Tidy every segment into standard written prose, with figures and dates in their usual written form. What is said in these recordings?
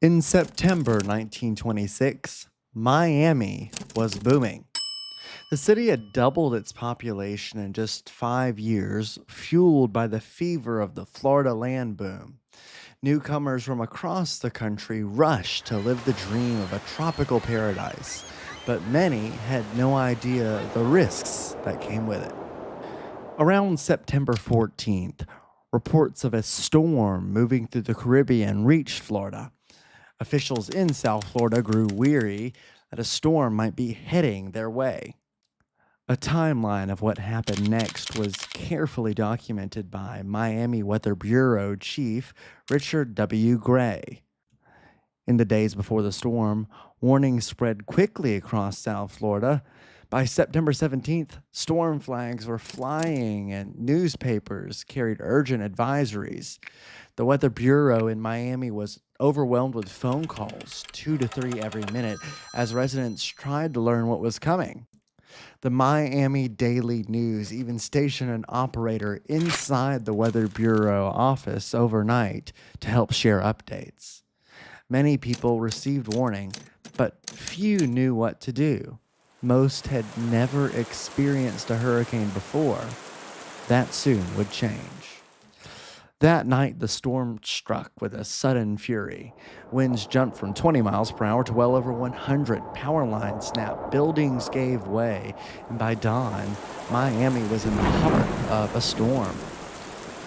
In September 1926, Miami was booming. The city had doubled its population in just 5 years, fueled by the fever of the Florida land boom. Newcomers from across the country rushed to live the dream of a tropical paradise, but many had no idea the risks that came with it. Around September 14th, reports of a storm moving through the Caribbean reached Florida. Officials in South Florida grew weary that a storm might be heading their way. A timeline of what happened next was carefully documented by Miami Weather Bureau Chief Richard W. Gray. In the days before the storm, warnings spread quickly across South Florida. By September 17th, storm flags were flying and newspapers carried urgent advisories. The Weather Bureau in Miami was overwhelmed with phone calls, 2 to 3 every minute, as residents tried to learn what was coming. The Miami Daily News even stationed an operator inside the Weather Bureau office overnight to help share updates. Many people received warning, but few knew what to do. Most had never experienced a hurricane before. That soon would change. That night, the storm struck with a sudden fury. Winds jumped from 20 miles per hour to well over 100. Power lines snapped, buildings gave way, and by dawn, Miami was in the heart of a storm.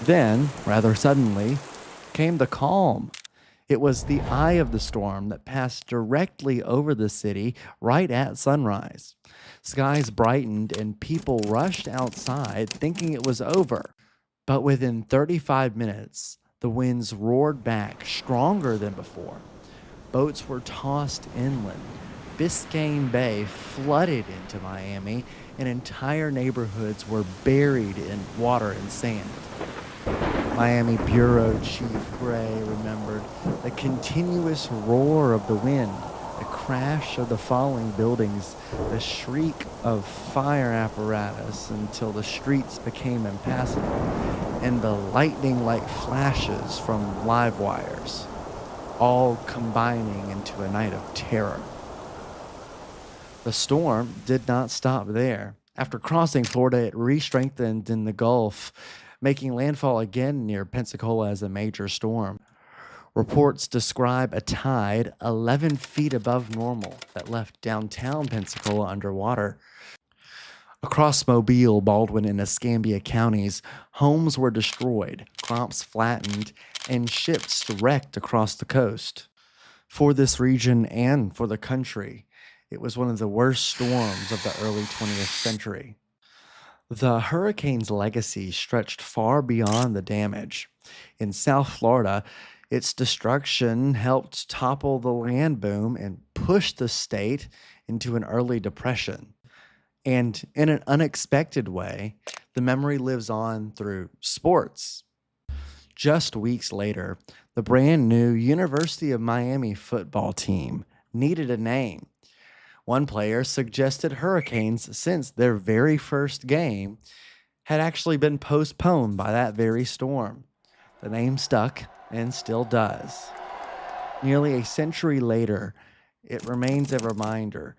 Then, rather suddenly, came the calm. It was the eye of the storm that passed directly over the city right at sunrise. Skies brightened and people rushed outside thinking it was over. But within 35 minutes, the winds roared back stronger than before. Boats were tossed inland. Biscayne Bay flooded into Miami, and entire neighborhoods were buried in water and sand. Miami Bureau Chief Gray remembered the continuous roar of the wind, the crash of the falling buildings, the shriek of fire apparatus until the streets became impassable, and the lightning-like flashes from live wires, all combining into a night of terror. The storm did not stop there. After crossing Florida, it re-strengthened in the Gulf, making landfall again near Pensacola as a major storm. Reports describe a tide 11 feet above normal that left downtown Pensacola underwater. Across Mobile, Baldwin, and Escambia counties, homes were destroyed, crops flattened, and ships wrecked across the coast. For this region and for the country, it was one of the worst storms of the early 20th century. The hurricane's legacy stretched far beyond the damage. In South Florida, its destruction helped topple the land boom and push the state into an early depression. And in an unexpected way, the memory lives on through sports. Just weeks later, the brand new University of Miami football team needed a name. One player suggested Hurricanes since their very first game had actually been postponed by that very storm. The name stuck and still does. Nearly a century later, it remains a reminder.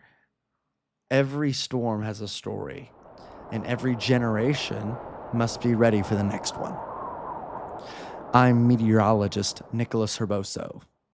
Every storm has a story, and every generation must be ready for the next one. I'm meteorologist Nicholas Herboso.